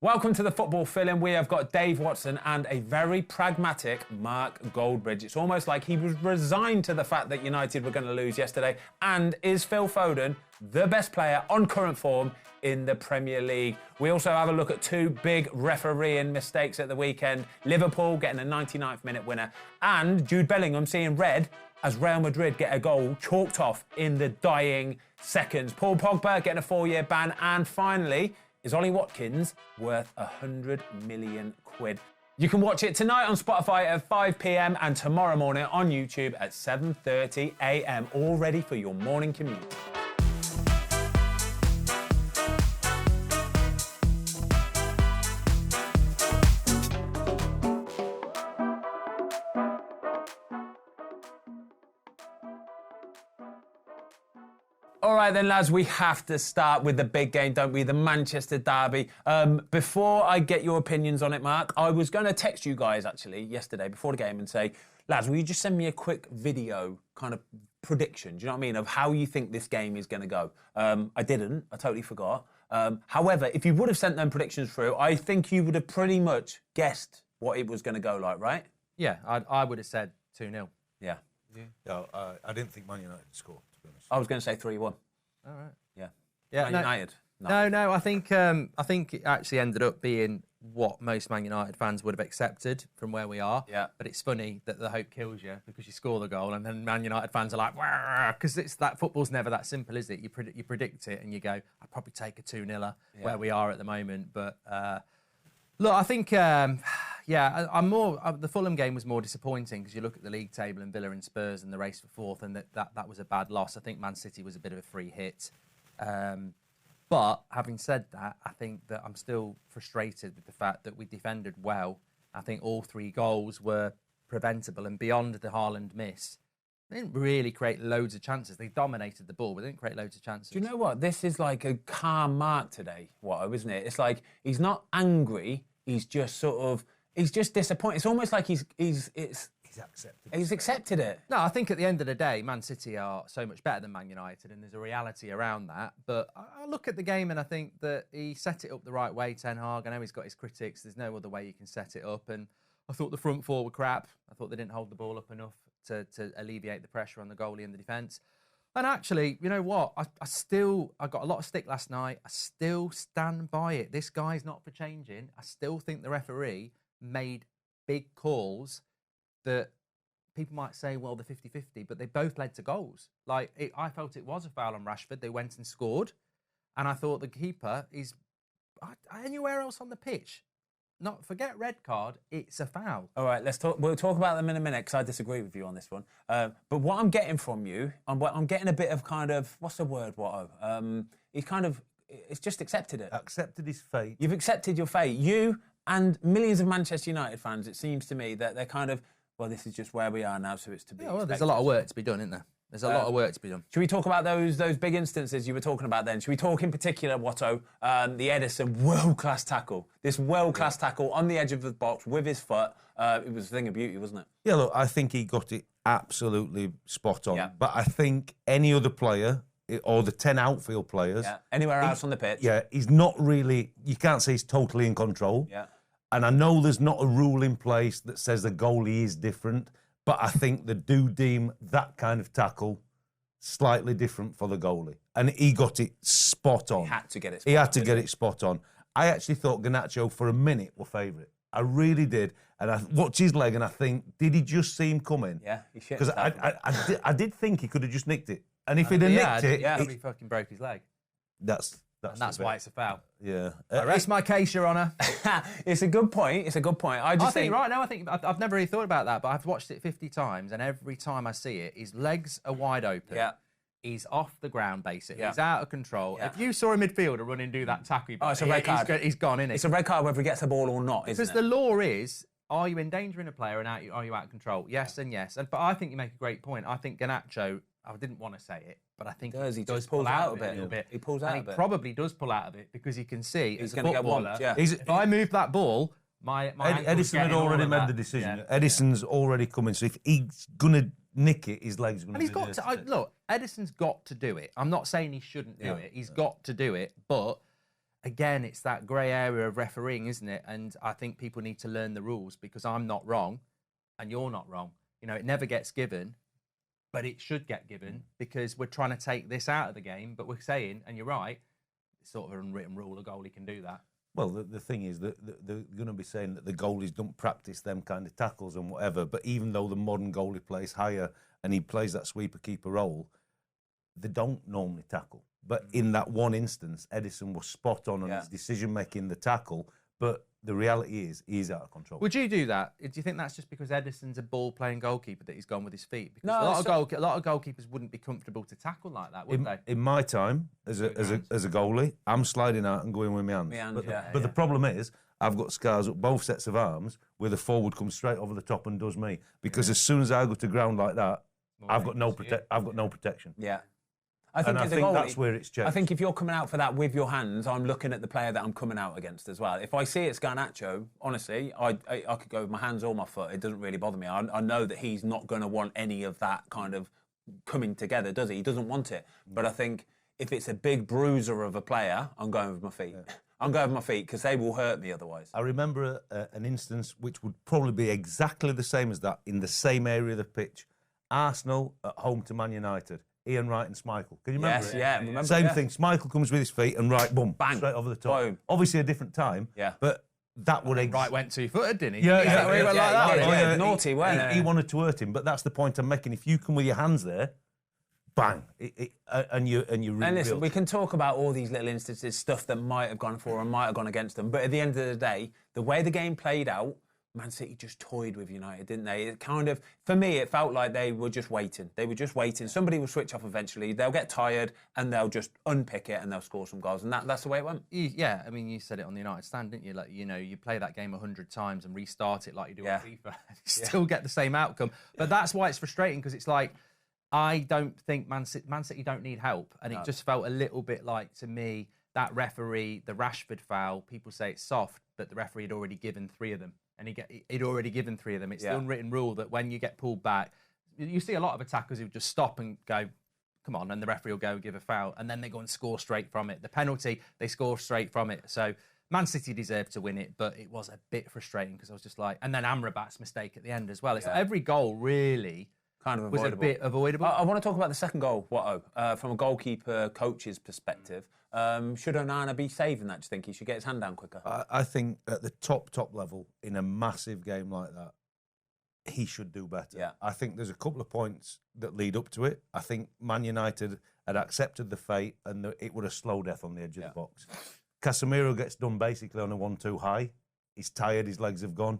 Welcome to the Football Fill-In. We have got Dave Watson and a very pragmatic Mark Goldbridge. It's almost like he was resigned to the fact that United were going to lose yesterday. And is Phil Foden the best player on current form in the Premier League? We also have a look at two big refereeing mistakes at the weekend. Liverpool getting a 99th minute winner and Jude Bellingham seeing red as Real Madrid get a goal chalked off in the dying seconds. Paul Pogba getting a 4-year ban. And finally, is Ollie Watkins worth 100 million quid? You can watch it tonight on Spotify at 5 p.m. and tomorrow morning on YouTube at 7:30 a.m. all ready for your morning commute. All right then, lads, we have to start with the big game, don't we? The Manchester derby. Before I get your opinions on it, Mark, I was going to text you guys, actually, yesterday before the game and say, lads, will you just send me a quick video kind of prediction, do you know what I mean, of how you think this game is going to go? I didn't. I totally forgot. However, if you would have sent them predictions through, I think you would have pretty much guessed what it was going to go like, right? Yeah, I would have said 2-0. Yeah. I didn't think Man United would score, to be honest. I was going to say 3-1. All right. Yeah. Yeah. Man United. No. I think it actually ended up being what most Man United fans would have accepted from where we are. Yeah. But it's funny that the hope kills you because you score the goal, and then Man United fans are like, because it's that football's never that simple, is it? You predict it, and you go, I'd probably take a 2-0 where we are at the moment. But look, I think. I'm more. The Fulham game was more disappointing because you look at the league table and Villa and Spurs and the race for fourth, and that was a bad loss. I think Man City was a bit of a free hit. But having said that, I think that I'm still frustrated with the fact that we defended well. I think all three goals were preventable, and beyond the Haaland miss, they didn't really create loads of chances. They dominated the ball, but they didn't create loads of chances. Do you know what? This is like a calm Mark today, Watto, isn't it? It's like he's not angry. He's just sort of. He's just disappointed. It's almost like he's accepted it. No, I think at the end of the day, Man City are so much better than Man United, and there's a reality around that. But I look at the game and I think that he set it up the right way, Ten Hag. I know he's got his critics. There's no other way you can set it up. And I thought the front four were crap. I thought they didn't hold the ball up enough to alleviate the pressure on the goalie and the defence. And actually, you know what? I got a lot of stick last night. I still stand by it. This guy's not for changing. I still think the referee made big calls that people might say, well, they're 50-50, but they both led to goals. I felt it was a foul on Rashford. They went and scored. And I thought the keeper is anywhere else on the pitch. Forget red card, it's a foul. All right, let's talk. We'll talk about them in a minute because I disagree with you on this one. But what I'm getting from you, I'm getting a bit of kind of, what's the word, Watto? It's just accepted it. Accepted his fate. You've accepted your fate. You and millions of Manchester United fans, it seems to me, that they're kind of, well, this is just where we are now, so it's to be expected. There's a lot of work to be done, isn't there? There's a lot of work to be done. Should we talk about those big instances you were talking about then? Should we talk in particular, Watto, the Ederson world-class tackle? This world-class tackle on the edge of the box with his foot. It was a thing of beauty, wasn't it? Yeah, look, I think he got it absolutely spot on. Yeah. But I think any other player, or the 10 outfield players... Yeah. Anywhere else on the pitch. Yeah, he's not really... You can't say he's totally in control. Yeah. And I know there's not a rule in place that says the goalie is different, but I think they do deem that kind of tackle slightly different for the goalie. And he got it spot on. He had to get it spot on. He had to get it spot on. I actually thought Garnacho for a minute were favourite. I really did. And I watched his leg and I think, did he just see him coming? Yeah, he shit. Because I did think he could have just nicked it. And if he'd have nicked it... Yeah, he fucking broke his leg. That's why it's a foul. Yeah. I rest my case, Your Honour. It's a good point. I think right now, I've never really thought about that, but I've watched it 50 times, and every time I see it, his legs are wide open. Yeah. He's off the ground, basically. Yeah. He's out of control. Yeah. If you saw a midfielder run and do that tackle, it's a red card. He's gone, isn't it? It's a red card whether he gets the ball or not, isn't it? Because the law is, are you endangering a player and are you out of control? Yes and yes. But I think you make a great point. I think Garnacho, I didn't want to say it, but I think he does pull out of it a little bit. He pulls out and a bit. He probably does pull out of it because he can see He's as a going to get footballer, one. Yeah. if I move that ball, my Edison had already made the decision. Yeah. Edison's already coming, so if he's going to nick it, his leg's going to be he's got to. Look, Edison's got to do it. I'm not saying he shouldn't do it. He's got to do it, but again, it's that grey area of refereeing, isn't it? And I think people need to learn the rules, because I'm not wrong and you're not wrong. You know, it never gets given, but it should get given, because we're trying to take this out of the game. But we're saying, and you're right, it's sort of an unwritten rule, a goalie can do that. Well, the thing is that they're going to be saying that the goalies don't practice them kind of tackles and whatever, but even though the modern goalie plays higher and he plays that sweeper-keeper role, they don't normally tackle. But in that one instance, Edison was spot on his decision-making, the tackle, but the reality is he's out of control. Would you do that? Do you think that's just because Edison's a ball-playing goalkeeper that he's gone with his feet? Because No, a lot of goalkeepers wouldn't be comfortable to tackle like that, would they? In my time, as a goalie, I'm sliding out and going with my hands. But the problem is, I've got scars up both sets of arms where the forward comes straight over the top and does me. Because as soon as I go to ground like that, I've got no protection. Yeah. I think that's where it's changed. I think if you're coming out for that with your hands, I'm looking at the player that I'm coming out against as well. If I see it's Garnacho, honestly, I could go with my hands or my foot. It doesn't really bother me. I know that he's not going to want any of that kind of coming together, does he? He doesn't want it. But I think if it's a big bruiser of a player, I'm going with my feet. Yeah. I'm going with my feet because they will hurt me otherwise. I remember an instance which would probably be exactly the same as that in the same area of the pitch. Arsenal at home to Man United. Ian Wright and Schmeichel. Can you remember it? Yeah, remember. Same thing. Schmeichel comes with his feet and Wright, boom, bang, straight over the top. Boom. Obviously a different time. Yeah. But that would Wright went 2-footed, didn't he? Yeah, he went like that. Yeah, naughty, wasn't it? He wanted to hurt him, but that's the point I'm making. If you come with your hands there, bang, and you really. And listen, we can talk about all these little instances, stuff that might have gone for and might have gone against them, but at the end of the day, the way the game played out, Man City just toyed with United, didn't they? It kind of, for me, it felt like they were just waiting. They were just waiting. Somebody will switch off eventually. They'll get tired and they'll just unpick it and they'll score some goals. And that's the way it went. Yeah, I mean, you said it on the United stand, didn't you? Like, you know, you play that game 100 times and restart it like you do on FIFA. You still get the same outcome. But that's why it's frustrating, because it's like, I don't think Man City don't need help. And it just felt a little bit like, to me, that referee, the Rashford foul, people say it's soft, but the referee had already given 3 of them. And he'd already given 3 of them. It's the unwritten rule that when you get pulled back, you see a lot of attackers who just stop and go, come on, and the referee will go and give a foul, and then they go and score straight from it. The penalty, they score straight from it. So Man City deserved to win it, but it was a bit frustrating because I was just like, and then Amrabat's mistake at the end as well. It's like every goal really kind of was a bit avoidable. I want to talk about the second goal, Watto, from a goalkeeper coach's perspective. Should Onana be saving that? Do you think he should get his hand down quicker? I think at the top level, in a massive game like that, he should do better. Yeah. I think there's a couple of points that lead up to it. I think Man United had accepted the fate and it would have slow death on the edge of the box. Casemiro gets done basically on a 1-2 high. He's tired, his legs have gone.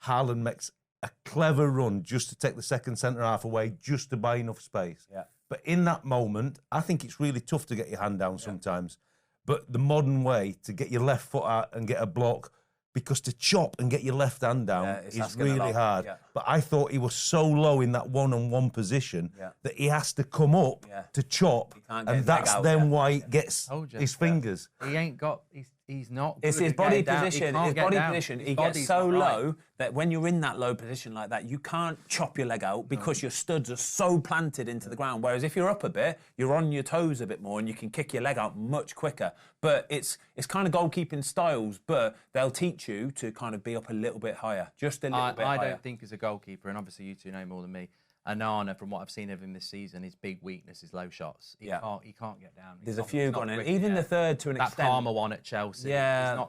Haaland makes a clever run just to take the second centre-half away, just to buy enough space. Yeah. But in that moment, I think it's really tough to get your hand down sometimes. But the modern way to get your left foot out and get a block, because to chop and get your left hand down is really hard. Yeah. But I thought he was so low in that one-on-one position that he has to come up to chop, and that's then why he gets his fingers. He ain't got... He's not. It's his body position. His body position. He gets so low that when you're in that low position like that, you can't chop your leg out because your studs are so planted into the ground. Whereas if you're up a bit, you're on your toes a bit more and you can kick your leg out much quicker. But it's kind of goalkeeping styles, but they'll teach you to kind of be up a little bit higher, just a little bit higher. I don't think as a goalkeeper, and obviously you two know more than me, Onana, from what I've seen of him this season, his big weakness is low shots. He can't get down. There's a few gone in. Even the third to an extent. That Palmer one at Chelsea. Yeah.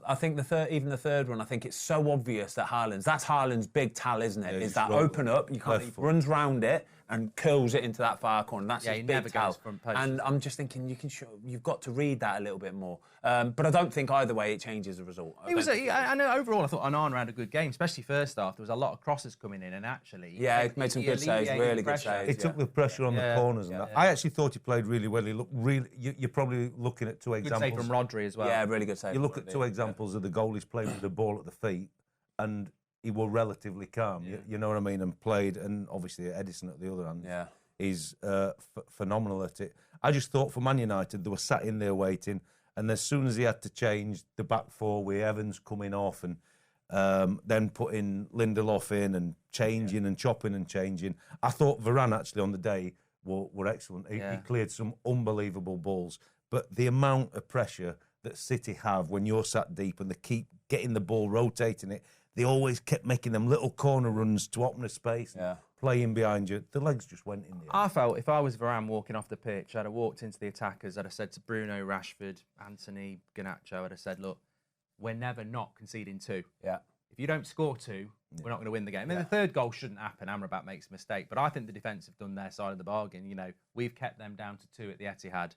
I think even the third one, I think it's so obvious that that's Haaland's big tell, isn't it? Is that open up, he runs round it and curls it into that far corner. That's his big tell. And I'm just thinking, you've got to read that a little bit more. But I don't think either way it changes the result. I know overall I thought Onana had a good game, especially first half. There was a lot of crosses coming in, and actually, he made some good saves, really good saves. He took the pressure on the corners and that. I actually thought he played really well. He looked really. You're probably looking at 2 examples. Good save from Rodri as well. Yeah, really good save. You look at 2 examples of the goalies playing with the ball at the feet, and he was relatively calm. You know what I mean, and played. And obviously Edison at the other hand. Yeah. Is phenomenal at it. I just thought for Man United, they were sat in there waiting, and as soon as he had to change the back 4 with Evans coming off and then putting Lindelof in and changing and chopping and changing, I thought Varane actually on the day were excellent. He cleared some unbelievable balls, but the amount of pressure that City have when you're sat deep and they keep getting the ball, rotating it. They always kept making them little corner runs to open a space, playing behind you. The legs just went in there. I felt if I was Varane walking off the pitch, I'd have walked into the attackers, I'd have said to Bruno, Rashford, Anthony, Garnacho, I'd have said, look, we're never not conceding 2. Yeah. If you don't score 2, we're not going to win the game. I mean, the third goal shouldn't happen. Amrabat makes a mistake. But I think the defence have done their side of the bargain. You know, we've kept them down to 2 at the Etihad.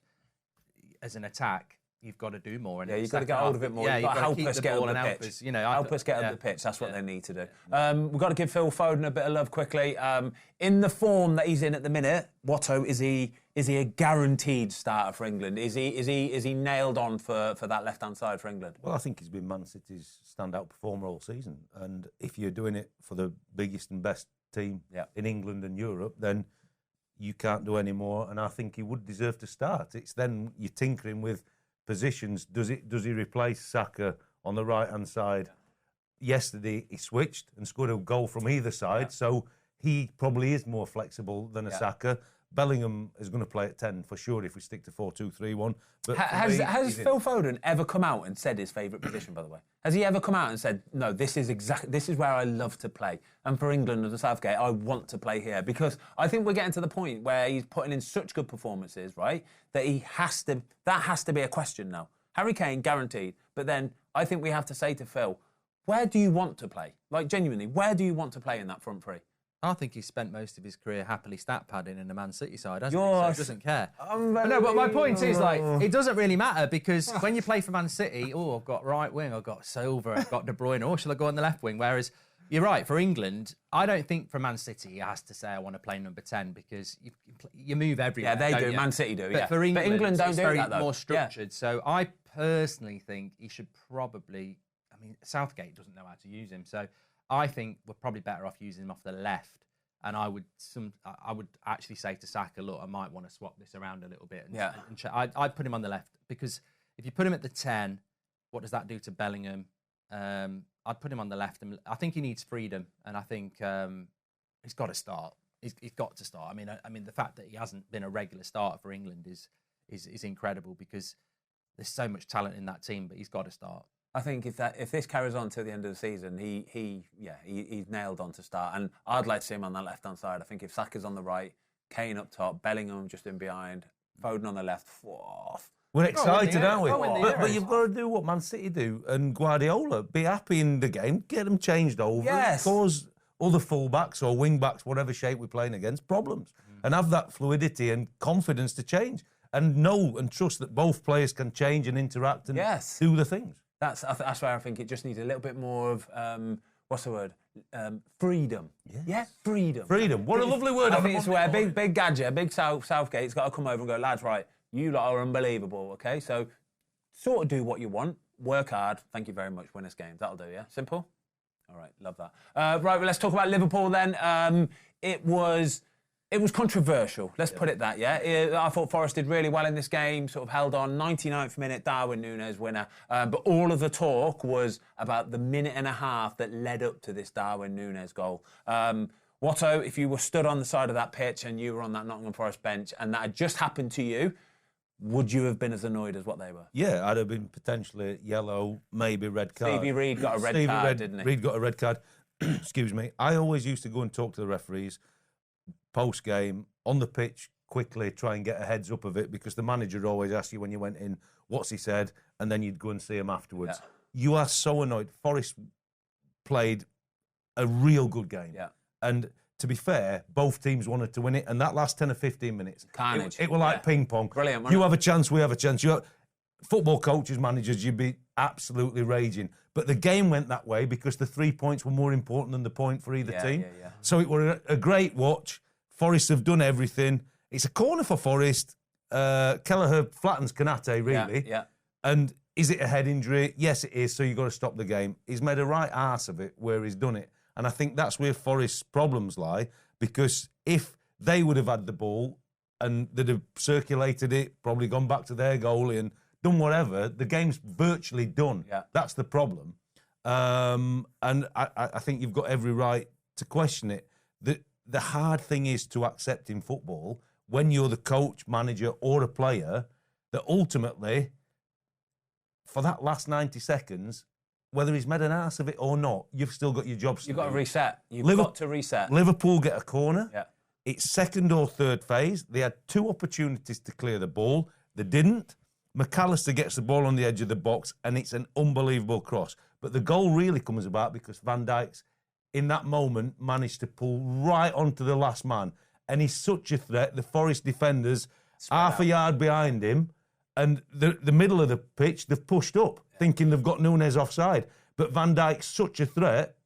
As an attack, you've got to do more. And you've got to get hold of it more. Yeah, you've got to help us get up the help pitch. us, you know, help us get up the pitch. That's what they need to do. We've got to give Phil Foden a bit of love quickly. In the form that he's in at the minute, Watto, is he a guaranteed starter for England? Is he nailed on for that left-hand side for England? Well, I think he's been Man City's standout performer all season. And if you're doing it for the biggest and best team in England and Europe, then you can't do any more. And I think he would deserve to start. It's then you're tinkering with positions. Does he replace Saka on the right-hand side? Yesterday, he switched and scored a goal from either side. So he probably is more flexible than a Saka. Bellingham is going to play at 10 for sure if we stick to 4-2-3-1. But has Phil Foden ever come out and said his favourite position, by the way? Has he ever come out and said, no, this is where I love to play. And for England and Southgate, I want to play here. Because I think we're getting to the point where he's putting in such good performances, right, that that has to be a question now. Harry Kane, guaranteed. But then I think we have to say to Phil, where do you want to play? Like, genuinely, where do you want to play in that front 3? I think he's spent most of his career happily stat padding in the Man City side, hasn't he? So he doesn't care. No, but my point is, like, it doesn't really matter because when you play for Man City, I've got right wing, I've got Silva, I've got De Bruyne, or shall I go on the left wing? Whereas, you're right, for England, I don't think for Man City he has to say, I want to play number 10 because you move everywhere. Yeah, they do. You? Man City do, But for England don't do very that, though. more structured. So I personally think he should probably, Southgate doesn't know how to use him. So I think we're probably better off using him off the left. And I would actually say to Saka, look, I might want to swap this around a little bit. I'd put him on the left because if you put him at the 10, what does that do to Bellingham? I'd put him on the left. And I think he needs freedom, and I think he's got to start. He's got to start. I mean, the fact that he hasn't been a regular starter for England is incredible because there's so much talent in that team. But he's got to start. I think if this carries on till the end of the season, he's nailed on to start. And I'd like to see him on that left-hand side. I think if Saka's on the right, Kane up top, Bellingham just in behind, Foden on the left, we're excited, aren't we? But you've got to do what Man City do and Guardiola. Be happy in the game, get them changed over, cause other full-backs or wing-backs, whatever shape we're playing against, problems. And have that fluidity and confidence to change. And know and trust that both players can change and interact and do the things. That's where I think it just needs a little bit more of, what's the word? Freedom. Yes. Yeah, freedom. Freedom. What a lovely word. I think it's where big Gadget, big Southgate's got to come over and go, lads, right, you lot are unbelievable, okay? So sort of do what you want, work hard, thank you very much, win us games. That'll do, yeah? Simple? All right, love that. Right, well, let's talk about Liverpool then. It was controversial, let's put it that, yeah? I thought Forest did really well in this game, sort of held on, 99th minute, Darwin Nunez winner. But all of the talk was about the minute and a half that led up to this Darwin Nunez goal. Watto, if you were stood on the side of that pitch and you were on that Nottingham Forest bench and that had just happened to you, would you have been as annoyed as what they were? Yeah, I'd have been potentially yellow, maybe red card. Stevie Reid got a red card, didn't he? Reid got a red card. Excuse me. I always used to go and talk to the referees post-game, on the pitch, quickly try and get a heads up of it because the manager would always ask you when you went in, what's he said, and then you'd go and see him afterwards. Yeah. You are so annoyed. Forest played a real good game. Yeah. And to be fair, both teams wanted to win it, and that last 10 or 15 minutes, carnage. It was like ping pong. Brilliant. You have a chance, we have a chance. Football coaches, managers, you'd be absolutely raging. But the game went that way because the 3 points were more important than the point for either team. Yeah. So it was a great watch. Forest have done everything. It's a corner for Forest. Kelleher flattens Konate, really. Yeah. And is it a head injury? Yes, it is, so you've got to stop the game. He's made a right arse of it where he's done it. And I think that's where Forest's problems lie, because if they would have had the ball and they'd have circulated it, probably gone back to their goalie and done whatever, the game's virtually done. Yeah. That's the problem. And I think you've got every right to question it. The hard thing is to accept in football, when you're the coach, manager, or a player, that ultimately for that last 90 seconds, whether he's made an ass of it or not, you've still got your jobs to do. You've got to reset. You've got to reset. Liverpool get a corner. Yeah. It's second or third phase. They had 2 opportunities to clear the ball. They didn't. McAllister gets the ball on the edge of the box, and it's an unbelievable cross. But the goal really comes about because Van Dijk's, in that moment, managed to pull right onto the last man. And he's such a threat. The Forest defenders, half a yard behind him, and the middle of the pitch, they've pushed up, thinking they've got Nunez offside. But Van Dijk's such a threat,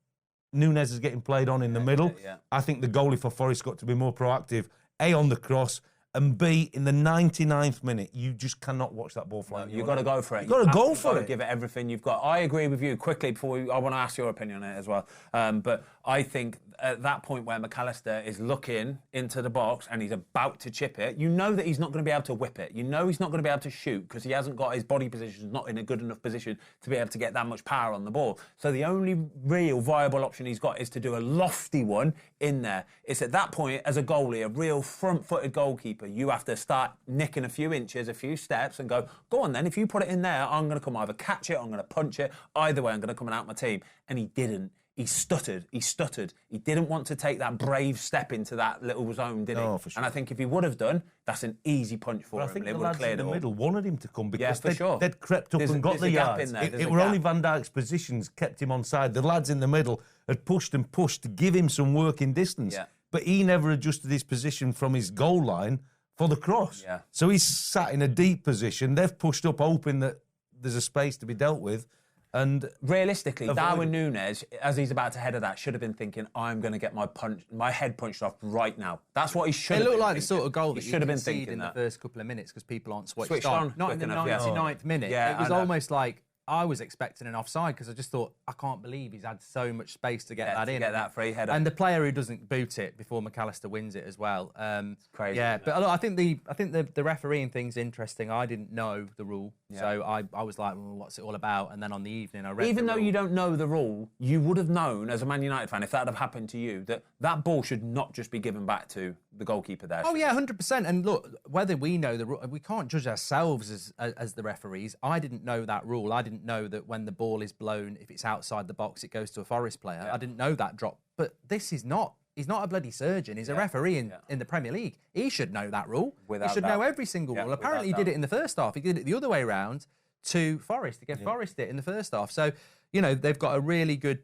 Nunez is getting played on in the middle. I think the goalie for Forest got to be more proactive, A, on the cross, and B, in the 99th minute, you just cannot watch that ball fly. You've got to go for it. You've got to go for it. Give it everything you've got. I agree with you. Quickly, I want to ask your opinion on it as well. But I think at that point where McAllister is looking into the box and he's about to chip it, you know that he's not going to be able to whip it. You know he's not going to be able to shoot because he hasn't got his body position, not in a good enough position to be able to get that much power on the ball. So the only real viable option he's got is to do a lofty one in there. It's at that point, as a goalie, a real front-footed goalkeeper, you have to start nicking a few inches, a few steps and go on then, if you put it in there, I'm going to come either catch it, I'm going to punch it. Either way, I'm going to come and out my team. And he didn't. He stuttered. He didn't want to take that brave step into that little zone, did he? No, for sure. And I think if he would have done, that's an easy punch for him. I think it the would have lads cleared in the it middle wanted him to come because sure. they'd crept up and got the yards. It were only Van Dijk's positions kept him onside. The lads in the middle had pushed and pushed to give him some working distance. Yeah. But he never adjusted his position from his goal line for the cross. Yeah. So he's sat in a deep position. They've pushed up, hoping that there's a space to be dealt with. And realistically, Darwin Nunez, as he's about to header that, should have been thinking, I'm going to get my head punched off right now. That's what he should have been thinking. It looked like the sort of goal that should have been concede thinking in the that. first couple of minutes because people aren't switched Switched on. on Not in the 99th minute. Yeah, it was almost like I was expecting an offside because I just thought, I can't believe he's had so much space to get that in. Get that free header. And the player who doesn't boot it before McAllister wins it as well. It's crazy. Yeah, but look, I think the refereeing thing's interesting. I didn't know the rule, so I was like, well, what's it all about? And then on the evening, I read. Even the though rule. you don't know the rule, you would have known as a Man United fan, if that had happened to you, that ball should not just be given back to the goalkeeper there. Oh yeah, 100%. And look, whether we know the rule, we can't judge ourselves as the referees. I didn't know that rule. I didn't know that when the ball is blown, if it's outside the box, it goes to a Forest player. Yeah. I didn't know that drop. But this is not. He's not a bloody surgeon. He's a referee in the Premier League. He should know that rule. He should know every single rule. Apparently, he did it in the first half. He did it the other way around to Forest. He gave Forest it in the first half. So, you know, they've got a really good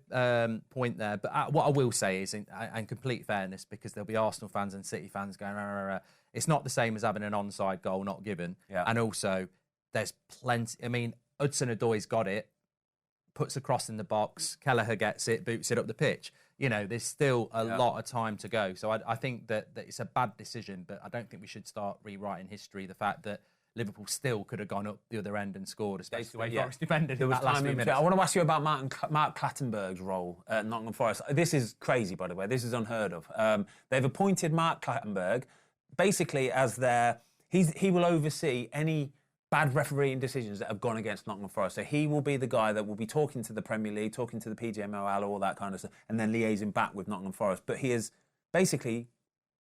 point there. But what I will say is, in complete fairness, because there'll be Arsenal fans and City fans going, rah, rah, rah, it's not the same as having an onside goal not given. Yeah. And also, there's plenty. I mean, Hudson-Odoi's got it, puts a cross in the box, Kelleher gets it, boots it up the pitch. You know, there's still a lot of time to go. So I think that it's a bad decision, but I don't think we should start rewriting history. The fact that Liverpool still could have gone up the other end and scored, especially the way Forest defended in that last few minutes. I want to ask you about Mark Clattenburg's role at Nottingham Forest. This is crazy, by the way. This is unheard of. They've appointed Mark Clattenburg basically as he will oversee any bad refereeing decisions that have gone against Nottingham Forest. So he will be the guy that will be talking to the Premier League, talking to the PGMOL, all that kind of stuff, and then liaising back with Nottingham Forest. But he has basically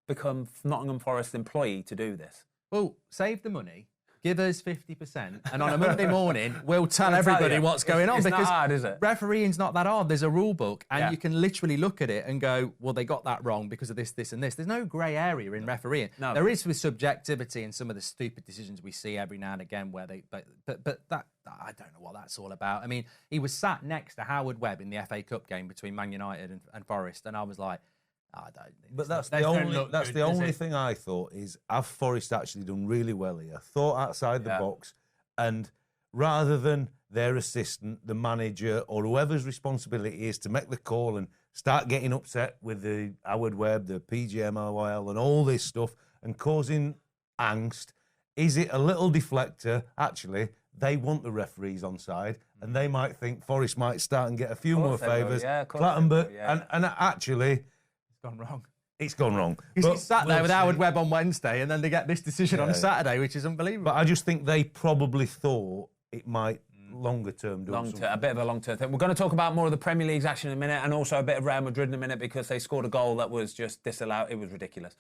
become Nottingham Forest employee to do this. Well, save the money, give us 50%, and on a Monday morning, we'll tell everybody what's going on. It's because not hard, is it? Refereeing's not that hard. There's a rule book, and you can literally look at it and go, well, they got that wrong because of this, this, and this. There's no grey area in refereeing. No. There is with subjectivity and some of the stupid decisions we see every now and again where they... But that... I don't know what that's all about. I mean, he was sat next to Howard Webb in the FA Cup game between Man United and Forest, and I was like, I don't. But that's the only thing I thought is, have Forest actually done really well here? Thought outside the box, and rather than their assistant, the manager, or whoever's responsibility is to make the call and start getting upset with the Howard Webb, the PGMOL, and all this stuff, and causing angst, is it a little deflector? Actually, they want the referees on side, and they might think Forest might start and get a few more favours. Clattenburg, and actually... gone wrong. It's gone wrong. Because he's sat there with Howard Webb on Wednesday, and then they get this decision on Saturday, which is unbelievable. But I just think they probably thought it might longer term do something. A bit of a long-term thing. We're going to talk about more of the Premier League's action in a minute, and also a bit of Real Madrid in a minute, because they scored a goal that was just disallowed. It was ridiculous.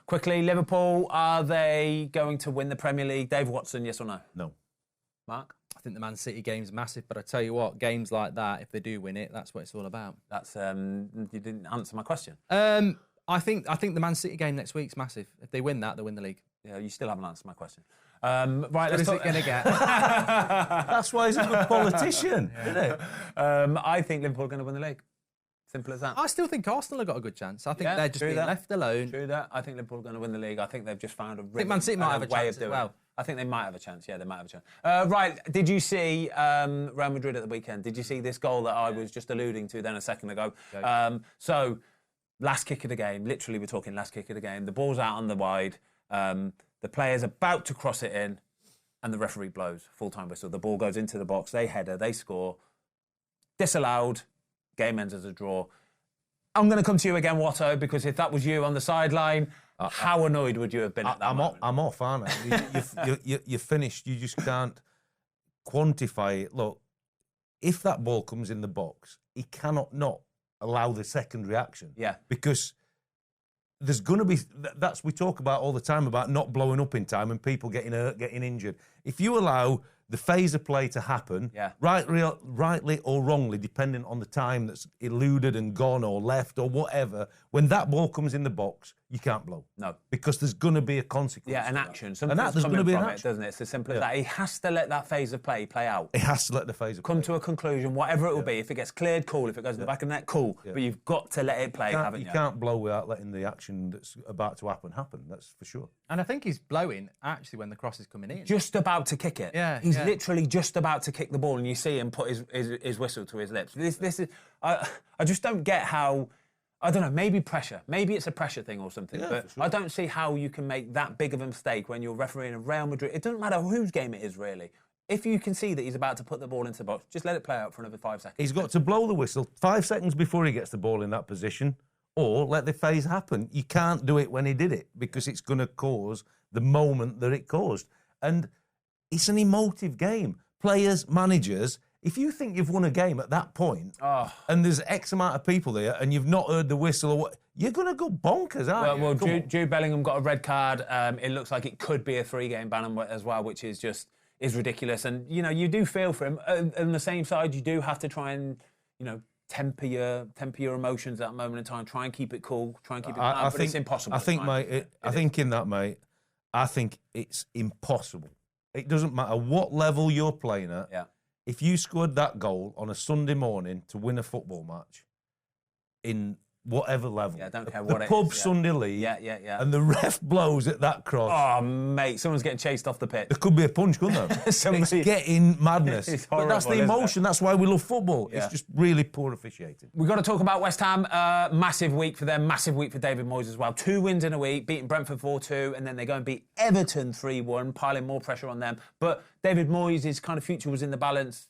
Quickly, Liverpool, are they going to win the Premier League? Dave Watson, yes or no? No. Mark? I think the Man City game's massive, but I tell you what, games like that, if they do win it, that's what it's all about. That's you didn't answer my question. I think the Man City game next week's massive. If they win that, they win the league. Yeah, you still haven't answered my question. Right, What is it going to get? That's why he's a good politician, isn't it? I think Liverpool are going to win the league. Simple as that. I still think Arsenal have got a good chance. I think they're just being left alone. True that. I think Liverpool are going to win the league. I think they've just found a I think Man City might have a chance as well. I think they might have a chance. Yeah, they might have a chance. Right, did you see Real Madrid at the weekend? Did you see this goal that I was just alluding to then a second ago? So, last kick of the game. Literally, we're talking last kick of the game. The ball's out on the wide. The player's about to cross it in, and the referee blows full-time whistle. The ball goes into the box. They header. They score. Disallowed. Game ends as a draw. I'm going to come to you again, Watto, because if that was you on the sideline, how annoyed would you have been at that moment? I'm off, aren't I? You're finished. You just can't quantify it. Look, if that ball comes in the box, he cannot not allow the second reaction. Yeah. Because there's going to be... we talk about all the time about not blowing up in time and people getting hurt, getting injured. If you allow the phase of play to happen, rightly or wrongly, depending on the time that's eluded and gone or left or whatever, when that ball comes in the box, you can't blow. No. Because there's going to be a consequence. Yeah, an action. And there's going to be an action. Doesn't it? It's as simple as that. He has to let that phase of play out. He has to let the phase of play come to a conclusion, whatever it will be. If it gets cleared, cool. If it goes in the back of the net, cool. Yeah. But you've got to let it play, haven't you? You can't blow without letting the action that's about to happen. That's for sure. And I think he's blowing, actually, when the cross is coming in. Just about to kick it. Yeah. He's literally just about to kick the ball, and you see him put his whistle to his lips. This is... I just don't get how... I don't know, maybe pressure. Maybe it's a pressure thing or something. Yeah, but sure. I don't see how you can make that big of a mistake when you're refereeing a Real Madrid. It doesn't matter whose game it is, really. If you can see that he's about to put the ball into the box, just let it play out for another 5 seconds. He's got to blow the whistle 5 seconds before he gets the ball in that position, or let the phase happen. You can't do it when he did it because it's going to cause the moment that it caused. And it's an emotive game. Players, managers... If you think you've won a game at that point, and there's X amount of people there, and you've not heard the whistle, or what, you're going to go bonkers, aren't you? Well, Jude Bellingham got a red card. It looks like it could be a 3-game ban as well, which is ridiculous. And you do feel for him. On the same side, you do have to try and temper your emotions at that moment in time. Try and keep it cool. Try and keep it calm. But it's impossible. I think, mate. I think in that, mate. I think it's impossible. It doesn't matter what level you're playing at. Yeah. If you scored that goal on a Sunday morning to win a football match in whatever level, I don't care what the it pub is, Sunday league, and the ref blows at that cross. Oh, mate, someone's getting chased off the pitch. There could be a punch, couldn't there? It's getting madness. It's but horrible, that's the emotion. That's why we love football. Yeah. It's just really poor officiating. We've got to talk about West Ham. Massive week for them. Massive week for David Moyes as well. 2 wins in a week, beating Brentford 4-2, and then they go and beat Everton 3-1, piling more pressure on them. But David Moyes' kind of future was in the balance,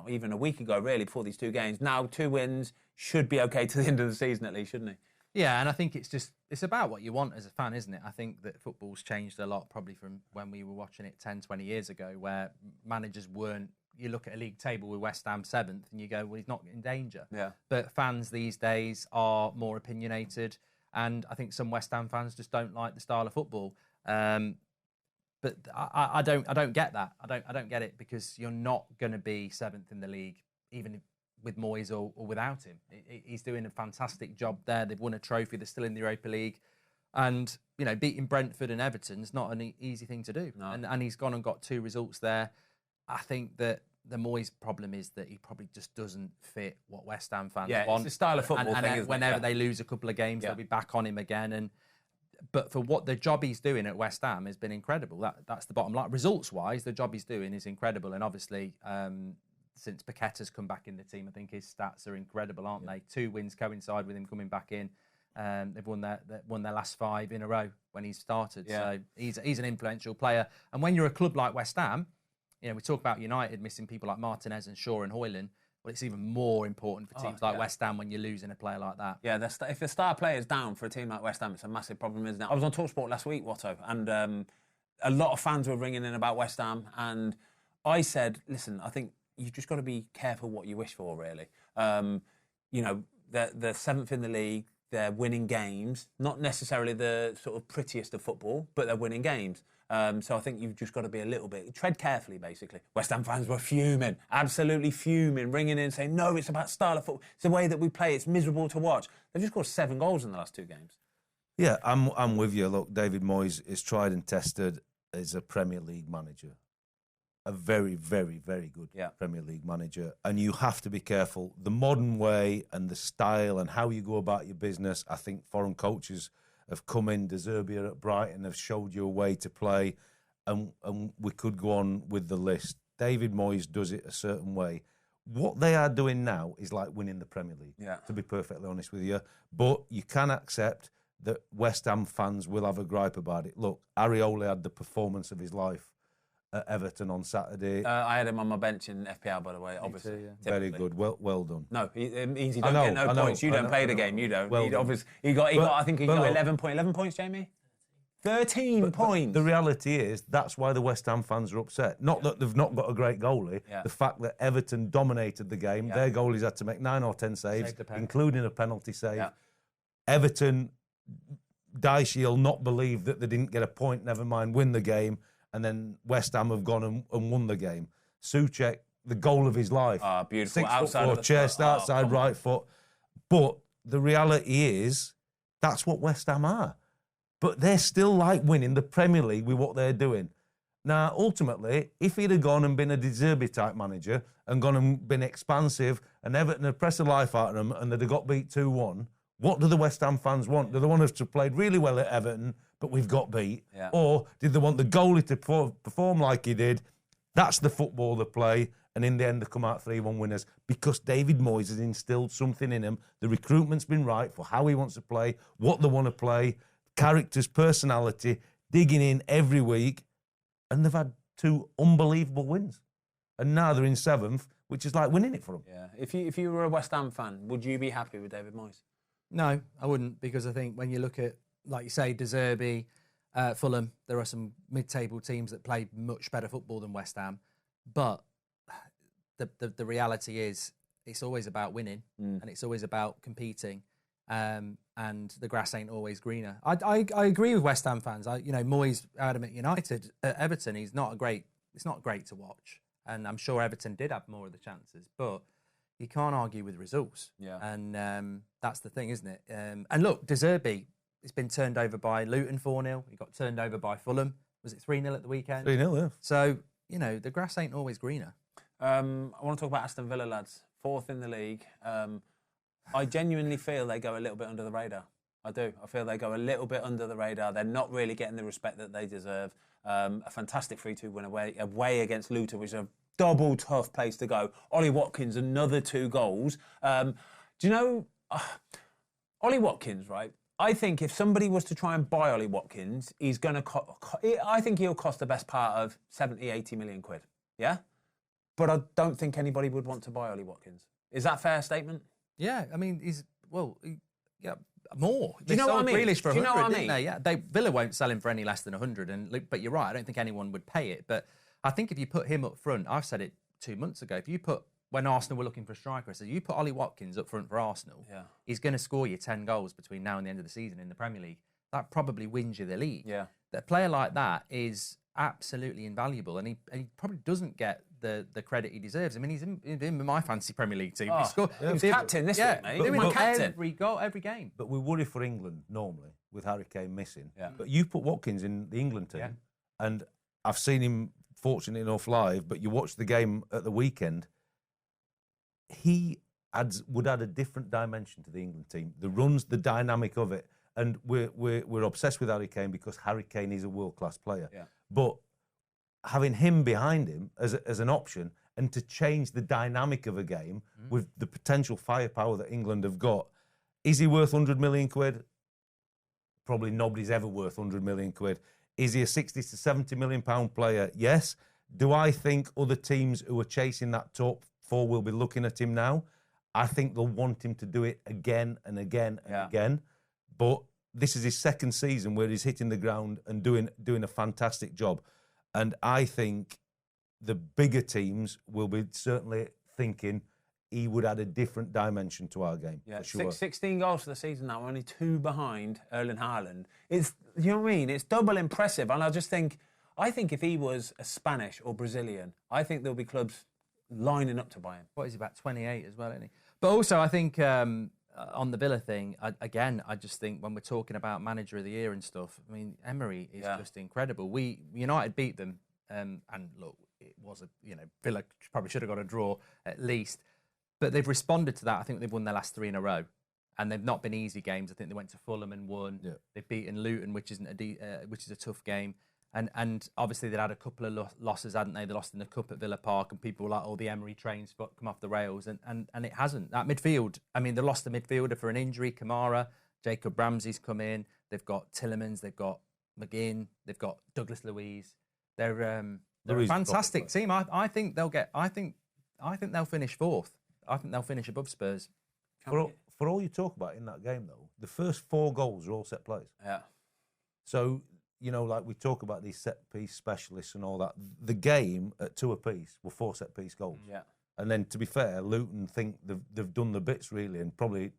even a week ago, really, before these 2 games. Now, 2 wins should be okay to the end of the season at least, shouldn't he? Yeah, and I think it's about what you want as a fan, isn't it? I think that football's changed a lot probably from when we were watching it 10, 20 years ago, where managers weren't... You look at a league table with West Ham 7th and you go, well, he's not in danger. Yeah. But fans these days are more opinionated, and I think some West Ham fans just don't like the style of football. But I don't get that. I don't get it, because you're not going to be 7th in the league, even with Moyes or without him. He's doing a fantastic job there. They've won a trophy. They're still in the Europa League. And, beating Brentford and Everton is not an easy thing to do. No. And he's gone and got 2 results there. I think that the Moyes problem is that he probably just doesn't fit what West Ham fans want. It's the style of football thing, and whenever they lose a couple of games, they'll be back on him again. But for what the job he's doing at West Ham has been incredible. That's the bottom line. Results-wise, the job he's doing is incredible. And obviously... since Paqueta's come back in the team, I think his stats are incredible, aren't they? 2 wins coincide with him coming back in. They've won their last 5 in a row when he's started. Yeah. So he's an influential player. And when you're a club like West Ham, we talk about United missing people like Martinez and Shaw and Højlund. Well, it's even more important for teams like West Ham when you're losing a player like that. Yeah, if the star player's down for a team like West Ham, it's a massive problem, isn't it? I was on TalkSport last week, Watto, and a lot of fans were ringing in about West Ham, and I said, listen, I think you've just got to be careful what you wish for, really. They're 7th in the league, they're winning games, not necessarily the sort of prettiest of football, but they're winning games. So I think you've just got to be a little bit, tread carefully, basically. West Ham fans were fuming, absolutely fuming, ringing in saying, no, it's about style of football. It's the way that we play. It's miserable to watch. They've just scored 7 goals in the last 2 games. Yeah, I'm with you. Look, David Moyes is tried and tested as a Premier League manager. A very, very, very good Premier League manager. And you have to be careful. The modern way and the style and how you go about your business, I think foreign coaches have come in. De Zerbi at Brighton have showed you a way to play. And we could go on with the list. David Moyes does it a certain way. What they are doing now is like winning the Premier League, to be perfectly honest with you. But you can accept that West Ham fans will have a gripe about it. Look, Areola had the performance of his life at Everton on Saturday. I had him on my bench in FPL, by the way, obviously. Too, Very good. Well done. No, Easy don't get no points. You don't play the game, you don't. Well he got 11 points, Jamie? 13 points. The reality is, that's why the West Ham fans are upset. Not that they've not got a great goalie. The fact that Everton dominated the game, their goalies had to make 9 or 10 saves, including a penalty save. Everton, Dyche will not believe that they didn't get a point, never mind win the game. And then West Ham have gone and won the game. Souček, the goal of his life. Ah, beautiful. 6'4", chest, outside right foot. But the reality is, that's what West Ham are. But they're still like winning the Premier League with what they're doing. Now, ultimately, if he'd have gone and been a De Zerbi type manager and gone and been expansive and Everton had pressed the life out of them and they'd have got beat 2-1, what do the West Ham fans want? Do they want us to have played really well at Everton, but we've got beat? Or did they want the goalie to perform like he did? That's the football they play, and in the end they come out 3-1 winners because David Moyes has instilled something in them. The recruitment's been right for how he wants to play, what they want to play, characters, personality, digging in every week, and they've had 2 unbelievable wins. And now they're in 7th, which is like winning it for them. Yeah. If you were a West Ham fan, would you be happy with David Moyes? No, I wouldn't, because I think when you look at, like you say, De Zerbi, Fulham, there are some mid-table teams that play much better football than West Ham. But the reality is it's always about winning and it's always about competing. And the grass ain't always greener. I agree with West Ham fans. Moyes had him at United, at Everton. It's not great to watch. And I'm sure Everton did have more of the chances. But you can't argue with results. And that's the thing, isn't it? And look, De Zerbi, it's been turned over by Luton 4-0. He got turned over by Fulham. Was it 3-0 at the weekend? 3-0, yeah. So, the grass ain't always greener. I want to talk about Aston Villa, lads. 4th in the league. I genuinely feel they go a little bit under the radar. I do. I feel they go a little bit under the radar. They're not really getting the respect that they deserve. A fantastic 3-2 win away against Luton, which is a double tough place to go. Ollie Watkins, another 2 goals. Do you know, Ollie Watkins, right? I think if somebody was to try and buy Ollie Watkins, he's going to I think he'll cost the best part of 70, 80 million quid. Yeah? But I don't think anybody would want to buy Ollie Watkins. Is that a fair statement? Yeah, I mean, more. Do you know what I mean? Grealish for 100, Do you know what I mean? didn't they? Yeah, Villa won't sell him for any less than 100. But you're right, I don't think anyone would pay it. But I think if you put him up front, I've said it 2 months ago, when Arsenal were looking for a striker, I said, you put Ollie Watkins up front for Arsenal, he's going to score you 10 goals between now and the end of the season in the Premier League. That probably wins you the league. Yeah. A player like that is absolutely invaluable, and he probably doesn't get the credit he deserves. I mean, he's in my fantasy Premier League team. He was captain this week, mate. He was captain. Every goal, every game. But we worry for England normally with Harry Kane missing. Yeah. But you put Watkins in the England team, and I've seen him, fortunately enough, live, but you watch the game at the weekend, he would add a different dimension to the England team. The runs, the dynamic of it. And we're obsessed with Harry Kane because Harry Kane is a world-class player. Yeah. But having him behind him as an option and to change the dynamic of a game with the potential firepower that England have got, is he worth 100 million quid? Probably nobody's ever worth 100 million quid. Is he a 60 to 70 million pound player? Yes. Do I think other teams who are chasing that top 4 will be looking at him now? I think they'll want him to do it again and again and again. But this is his 2nd season where he's hitting the ground and doing a fantastic job. And I think the bigger teams will be certainly thinking he would add a different dimension to our game. Yeah, for sure. 16 goals for the season now, only 2 behind Erling Haaland. You know what I mean? It's double impressive. And I just think, I think if he was a Spanish or Brazilian, I think there'll be clubs lining up to buy him. What is he, about 28 as well, isn't he? But also, I think on the Villa thing, I just think when we're talking about manager of the year and stuff, I mean, Emery is just incredible. United beat them, and look, it was Villa probably should have got a draw at least, but they've responded to that. I think they've won their last 3 in a row, and they've not been easy games. I think they went to Fulham and won. Yeah. They've beaten Luton, which is a tough game. And obviously they'd had a couple of losses, hadn't they? They lost in the Cup at Villa Park, and people were like, the Emery train's come off the rails. And it hasn't. That midfield, I mean, they lost the midfielder for an injury, Kamara. Jacob Ramsey's come in. They've got Tielemans. They've got McGinn. They've got Douglas Luiz. They're a fantastic team. I think they'll get. I think they'll finish 4th. I think they'll finish above Spurs. For all you talk about in that game, though, the first 4 goals are all set plays. Yeah. So, like we talk about these set-piece specialists and all that, the game at 2 apiece were 4 set-piece goals. Yeah. And then, to be fair, Luton think they've done the bits, really, and probably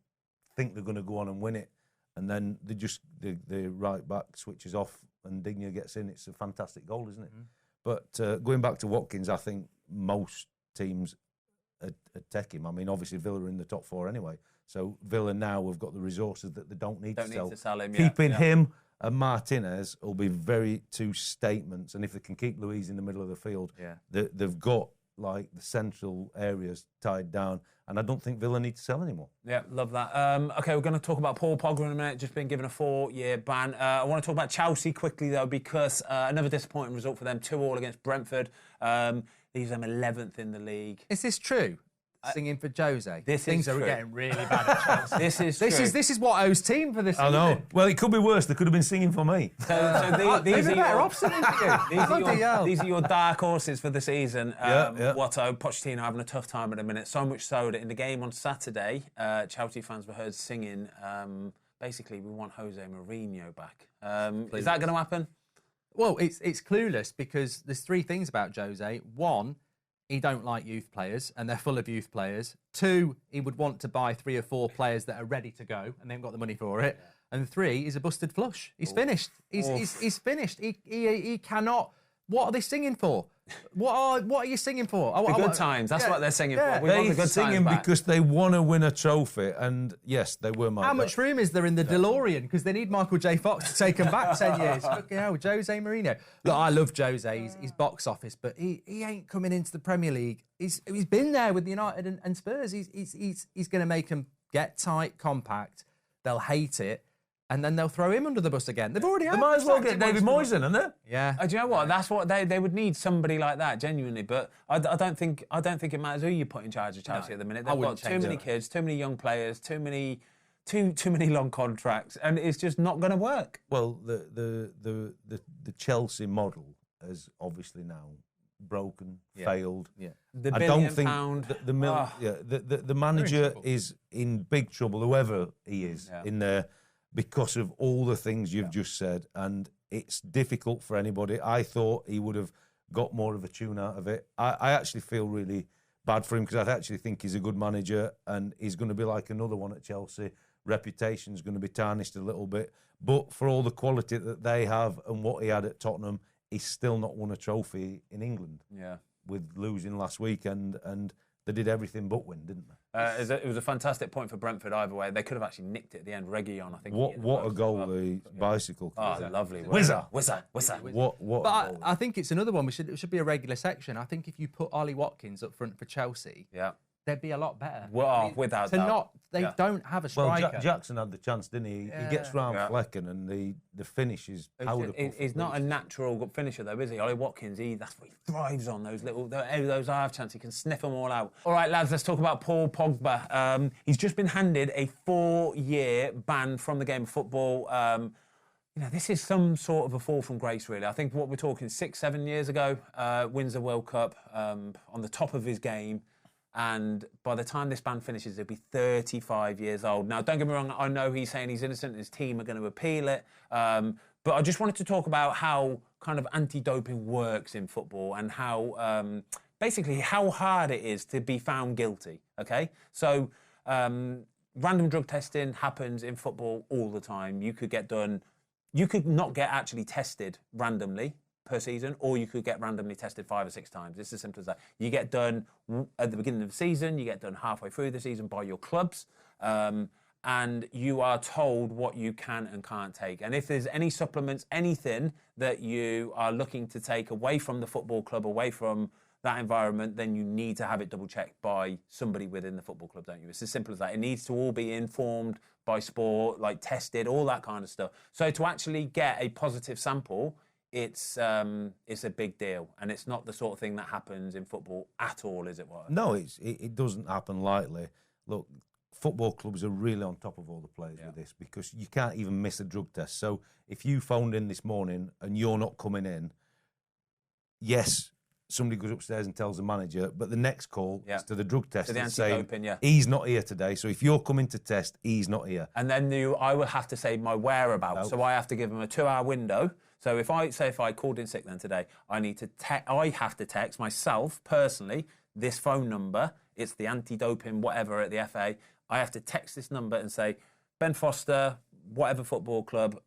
think they're going to go on and win it. And then the right back switches off and Digne gets in. It's a fantastic goal, isn't it? Mm. But going back to Watkins, I think most teams would take him. I mean, obviously, Villa are in the top 4 anyway. So Villa now have got the resources that they don't need to sell him. Keeping him and Martinez will be very 2 statements. And if they can keep Luiz in the middle of the field, they've got like the central areas tied down. And I don't think Villa need to sell anymore. Yeah, love that. OK, we're going to talk about Paul Pogba in a minute, just been given a 4-year ban. I want to talk about Chelsea quickly, though, because another disappointing result for them, 2-2 against Brentford. Leaves them 11th in the league. Is this true? Singing for Jose. Things are getting really bad at Chelsea. This is what O's team for this season. I know. Well, it could be worse. They could have been singing for me. These are better off singing for you. These are your dark horses for the season. Yeah. Watto, Pochettino having a tough time at the minute. So much so that in the game on Saturday, Chelsea fans were heard singing, basically, we want Jose Mourinho back. Is that going to happen? Well, it's clueless because there's 3 things about Jose. 1, he don't like youth players, and they're full of youth players. 2, he would want to buy 3 or 4 players that are ready to go, and they haven't got the money for it. Yeah. And 3, he's a busted flush. He's finished. He's finished. He cannot. What are they singing for? What are you singing for? The good times. That's what they're singing for. We want the good They're singing because they want to win a trophy, and yes, they were. How much room is there in the DeLorean? Because they need Michael J. Fox to take them back 10 years. Fucking hell, Jose Mourinho. Look, I love Jose. He's box office, but he ain't coming into the Premier League. He's been there with United and Spurs. He's going to make them get tight, compact. They'll hate it. And then they'll throw him under the bus again. They've already had. They might as well get David Moyes in, haven't they? Yeah. Do you know what? That's what they would need, somebody like that, genuinely. But I don't think it matters who you put in charge of Chelsea at the minute. They've got too many kids, too many young players, too many long contracts, and it's just not going to work. Well, the Chelsea model has obviously now broken, failed. Yeah. The £1 billion the manager is in big trouble, whoever he is in there, because of all the things you've just said, and it's difficult for anybody. I thought he would have got more of a tune out of it. I actually feel really bad for him because I actually think he's a good manager, and he's going to be like another one at Chelsea. Reputation's going to be tarnished a little bit, but for all the quality that they have and what he had at Tottenham, he's still not won a trophy in England. Yeah, with losing last weekend, and they did everything but win, didn't they? It was a fantastic point for Brentford either way. They could have actually nicked it at the end. Reguilon, I think. What a goal, the bicycle. Oh, lovely. Whizzer. But I think it's another one. It should be a regular section. I think if you put Ollie Watkins up front for Chelsea, they'd be a lot better. Well, without that. They don't have a striker. Well, Jackson had the chance, didn't he? He gets round Flecken, and the finish is powered up. He's not a natural finisher, though, is he? Ollie Watkins, that's what he thrives on, those half chances. He can sniff them all out. All right, lads, let's talk about Paul Pogba. He's just been handed a 4-year ban from the game of football. This is some sort of a fall from grace, really. I think what we're talking 6-7 years ago, wins the World Cup on the top of his game. And by the time this ban finishes, he'll be 35 years old. Now, don't get me wrong, I know he's saying he's innocent and his team are going to appeal it. But I just wanted to talk about how kind of anti-doping works in football and how, basically, how hard it is to be found guilty, okay? So, random drug testing happens in football all the time. You could not get actually tested randomly. per season, or you could get randomly tested 5 or 6 times. It's as simple as that. You get done at the beginning of the season, you get done halfway through the season by your clubs, and you are told what you can and can't take. And if there's any supplements, anything that you are looking to take away from the football club, away from that environment, then you need to have it double checked by somebody within the football club, don't you? It's as simple as that. It needs to all be informed by sport, like tested, all that kind of stuff. So to actually get a positive sample, it's a big deal, and it's not the sort of thing that happens in football at all, is it? What? No, it doesn't happen lightly. Look, football clubs are really on top of all the players with this, because you can't even miss a drug test. So if you phoned in this morning and you're not coming in, yes, somebody goes upstairs and tells the manager, but the next call is to the drug test to the and saying, anti-doping, he's not here today, so if you're coming to test, he's not here. And then I would have to say my whereabouts, so I have to give them a 2-hour window. So if I called in sick then today, I have to text myself personally this phone number. It's the anti-doping whatever at the FA. I have to text this number and say, Ben Foster, whatever football club,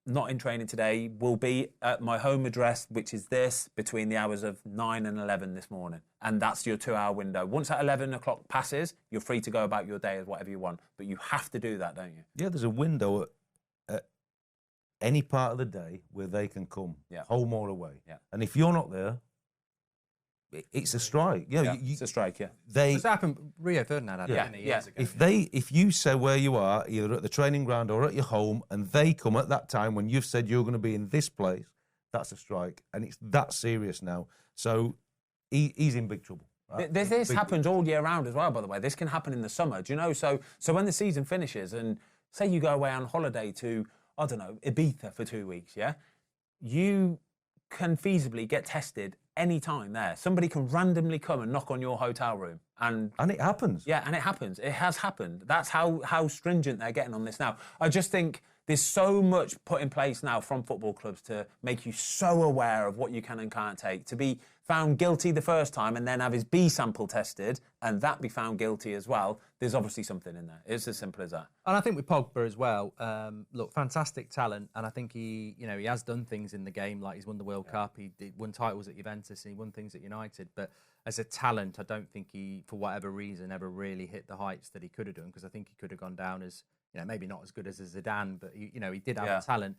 not in training today, will be at my home address, which is this, between the hours of 9 and 11 this morning. And that's your 2-hour window. Once that 11 o'clock passes, you're free to go about your day as whatever you want. But you have to do that, don't you? Yeah, there's a window at any part of the day where they can come, home or away. Yeah. And if you're not there, it's a strike. Yeah, it's a strike, It's happened. Rio Ferdinand had it years ago. If you say where you are, either at the training ground or at your home, and they come at that time when you've said you're going to be in this place, that's a strike, and it's that serious now. So he's in big trouble. Right? This happens all year round as well, by the way. This can happen in the summer. Do you know? So when the season finishes, and say you go away on holiday to, I don't know, Ibiza for 2 weeks, you can feasibly get tested any time there. Somebody can randomly come and knock on your hotel room. And it happens. Yeah, and it happens. It has happened. That's how stringent they're getting on this now. I just think there's so much put in place now from football clubs to make you so aware of what you can and can't take. To be found guilty the first time and then have his B sample tested and that be found guilty as well, there's obviously something in there. It's as simple as that. And I think with Pogba as well, look, fantastic talent, and I think he has done things in the game, like he's won the World Cup, he won titles at Juventus, and he won things at United, but as a talent, I don't think he, for whatever reason, ever really hit the heights that he could have done, because I think he could have gone down as, maybe not as good as a Zidane, but he did have the talent.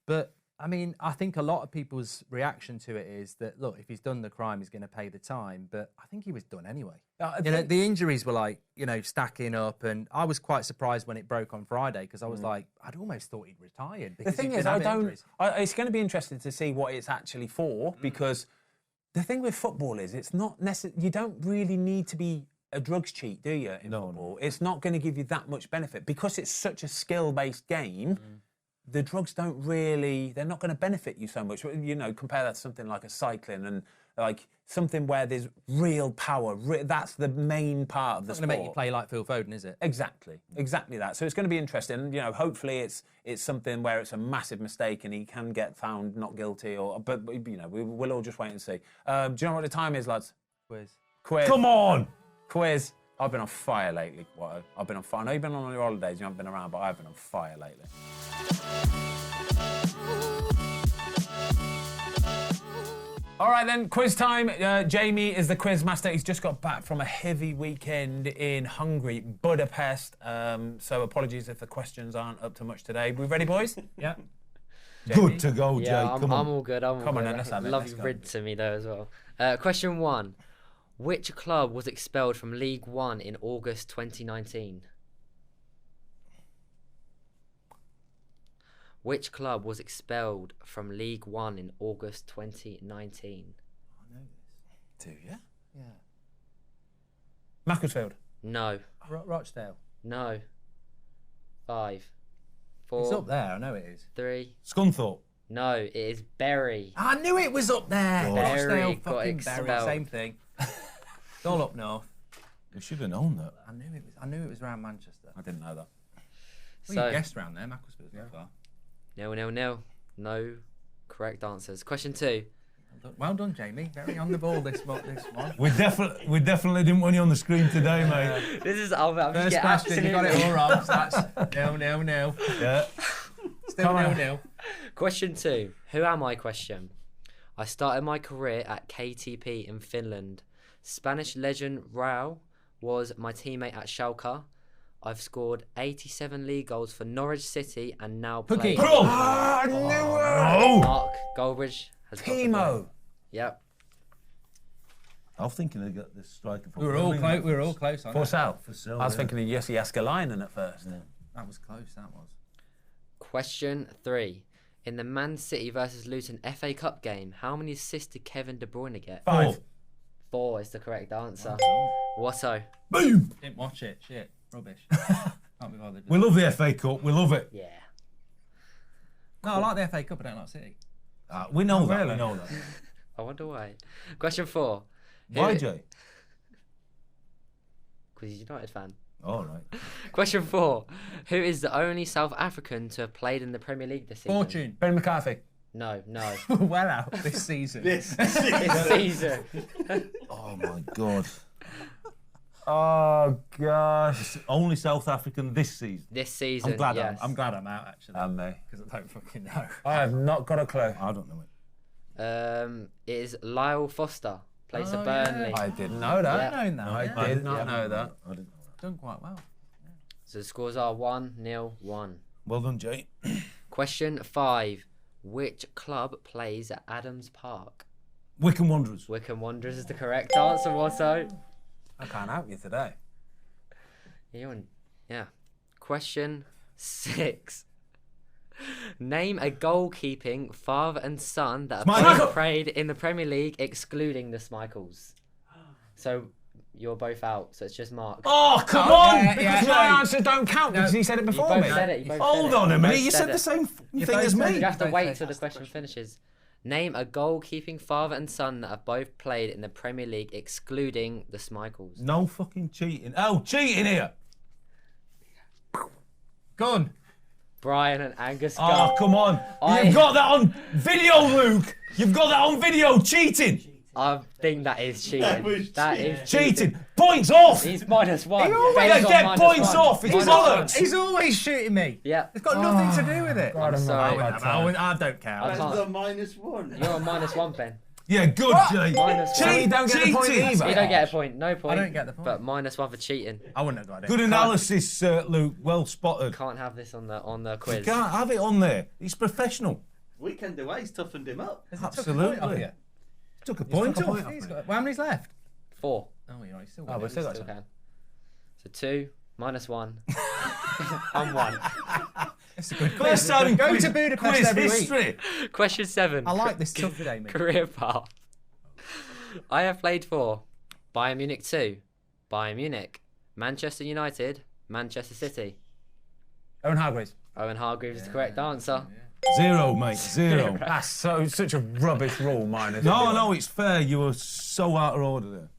But I mean, I think a lot of people's reaction to it is that, look, if he's done the crime, he's going to pay the time. But I think he was done anyway. The injuries were like, stacking up. And I was quite surprised when it broke on Friday, because I was like, I'd almost thought he'd retired. The thing is, it's going to be interesting to see what it's actually for, because the thing with football is it's not necessarily, you don't really need to be a drugs cheat, do you, in football? It's not going to give you that much benefit. Because it's such a skill-based game, the drugs they're not going to benefit you so much. Compare that to something like a cycling and like something where there's real power. That's the main part of the sport. It's not going to make you play like Phil Foden, is it? Exactly that. So it's going to be interesting. Hopefully it's something where it's a massive mistake and he can get found not guilty. But we'll all just wait and see. Do you know what the time is, lads? Quiz. Come on! Quiz. I've been on fire lately. I've been on fire. I know you've been on your holidays, you haven't been around, but I've been on fire lately. All right then, quiz time. Jamie is the quiz master. He's just got back from a heavy weekend in Hungary, Budapest. So apologies if the questions aren't up to much today. We ready, boys? Yeah. Good to go, Jay. I'm all good. Come on, then, let's have it. Love you rid to me though as well. Question 1. Which club was expelled from League One in August 2019? Which club was expelled from League One in August 2019? I know this. Do you? Yeah. Macclesfield. No. Rochdale. No. 5, 4. It's up there, I know it is. 3. Scunthorpe. No, it is Bury. I knew it was up there. Bury got fucking expelled. Bury, same thing. It's all up north. We should have known that. I knew it was around Manchester. I didn't know that. Well, you guessed round there. Macclesfield's not far. 0-0-0. No correct answers. Question 2. Well done, Jamie. Very on the ball this one. We definitely didn't want you on the screen today, mate. This is I'm first question. You got it all wrong. So that's 0-0-0. Yeah. Still 0-0. Question 2. Who am I? Question. I started my career at KTP in Finland. Spanish legend Raul was my teammate at Schalke. I've scored 87 league goals for Norwich City and now play. I knew it! Mark Goldbridge has got the Timo. point. Yep. I was thinking they got this striker. We were all close. We were all close. For Sal. Sal, I was yeah. thinking of Jussi Jääskeläinen at first. Yeah. That was close. That was. Question 3. In the Man City versus Luton FA Cup game, how many assists did Kevin De Bruyne get? 5. 4 is the correct answer. Watto. Boom! Didn't watch it. Shit. Rubbish. Can't be bothered. We love the FA Cup. We love it. Yeah. No, I like the FA Cup. I don't like City. We know that. really? We know that. I wonder why. Question 4. Why, Jay? Because he's a United fan. All right. Question 4. Who is the only South African to have played in the Premier League this season? Fortune. Ben McCarthy. No. Well out this season. This season. Oh my God. Oh, gosh. Only South African this season. This season, I'm glad. yes. I'm glad I'm out actually. And me. Because I don't fucking know. I have not got a clue. I don't know it. It is Lyle Foster. Plays for Oh, Burnley. yeah. I didn't know that. Yeah. I've known that. I yeah. did not know that. I didn't know that. Done quite well. So the scores are 1-1. Well done, Jay. Question 5. Which club plays at Adams Park? Wycombe Wanderers. Wycombe Wanderers is the correct answer, also. I can't help you today. Yeah. Question 6. Name a goalkeeping father and son that have Schmeichel. both played in the Premier League, excluding the Schmeichels. So you're both out. So it's just Mark. Oh, come on! yeah, Because my answers don't count because he said it You before both me. said it. You both Hold said on it. a minute. both You said it. the same You thing both as said me. You have to Don't wait say till the fast question question. finishes. Name a goalkeeping father and son that have both played in the Premier League, excluding the Schmeichels. No fucking cheating. Oh, cheating here. Gone. Brian and Angus Oh, Gunn. come on. I- You've got that on video, Luke. You've got that on video. Cheating. I think that is cheating. That is Cheating. Points off. He's -1. always Ben's on get -1. points off. It's Minus bollocks. one. He's always shooting me. Yeah. It's got nothing to do with it. God, I'm sorry. not- I don't care. I That's can't. the -1. You're on -1, Ben. Yeah, good, Jay. Minus one. So you don't get the point Cheating. either. You don't get a point. No point. I don't get the point. But -1 for cheating. I wouldn't have got it. Good analysis, Luke. Well spotted. Can't have this on the You quiz. can't have it on there. He's professional. Weekend away's toughened him up. Has he took a point off Absolutely. you? Took a point took a off. point. He's got, well, how many's left? 4. Oh, you're right. Still Oh, got we're it. still got Still some. can. So 2, -1, and 1. It's a good First quiz. time in Go quiz, to Budapest quiz every week. history. Question 7. I like this stuff today, mate. Career path. I have played for Bayern Munich 2, Bayern Munich, Manchester United, Manchester City. Owen Hargreaves. Owen Hargreaves is the correct answer. 0, mate. 0. That's such a rubbish rule, mine. No, it's fair. You were so out of order there.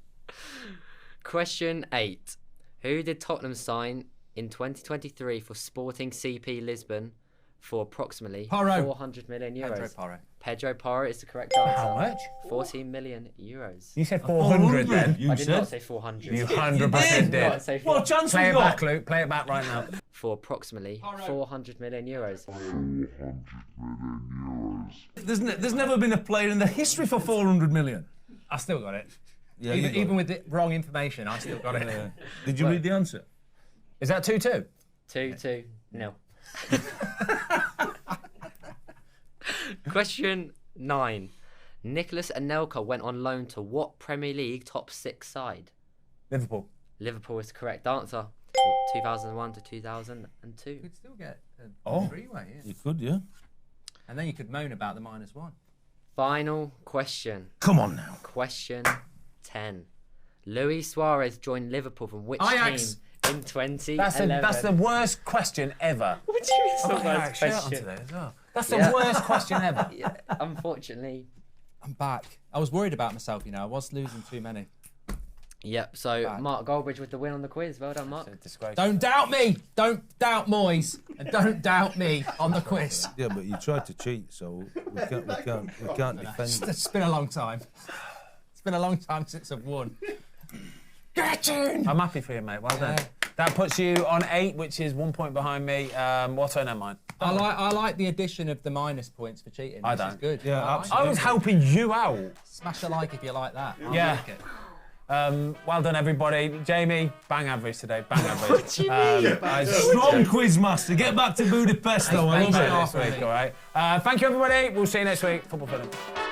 Question 8. Who did Tottenham sign in 2023 for Sporting CP Lisbon for approximately Porro. 400 million euros? Pedro Porro. Pedro Porro is the correct answer. How much? 14 million euros. You said 400 then. You I did said. not say 400. You 100% did not did. say What chance Play we it got? back, Luke. Play it back right now. For approximately 400 million euros. There's never been a player in the history for 400 million. I still got it. Yeah, you got Even it. with the wrong information, I still got it. Did you read the answer? Is that 2-2? 2-2. No. Question 9. Nicholas Anelka went on loan to what Premier League top 6 side? Liverpool. Liverpool is the correct answer. 2001 to 2002. You could still get a Oh. three-way, yeah. You could, yeah. And then you could moan about the -1. Final question. Come on now. Question 10. Luis Suarez joined Liverpool from which Ajax. team in 2011? That's the worst question ever. What do you mean it's the Oh, yeah, worst shout out question? today as well. That's the Yeah. worst question ever. Yeah, unfortunately. I'm back. I was worried about myself, you know. I was losing too many. Yep, so Back. Mark Goldbridge with the win on the quiz. Well done, Mark. Disgrace. Don't doubt me. Don't doubt Moyes. And don't doubt me on the quiz. Yeah, but you tried to cheat, so we can't defend you. It's been a long time. It's been a long time since I've won. Get in! I'm happy for you, mate. Well done. That puts you on 8, which is 1 point behind me. What's her name, mine? I like the addition of the minus points for cheating. I This is don't. good. Yeah, I like absolutely. I was helping you out. it. Smash a like if you like that. I Yeah. like it. Well done, everybody. Jamie, bang average today. Bang average. What do you mean? Strong quiz master. Get back to Budapest, though. I love Thanks, it. Mark. This week, all right. Thank you, everybody. We'll see you next week. Football Film.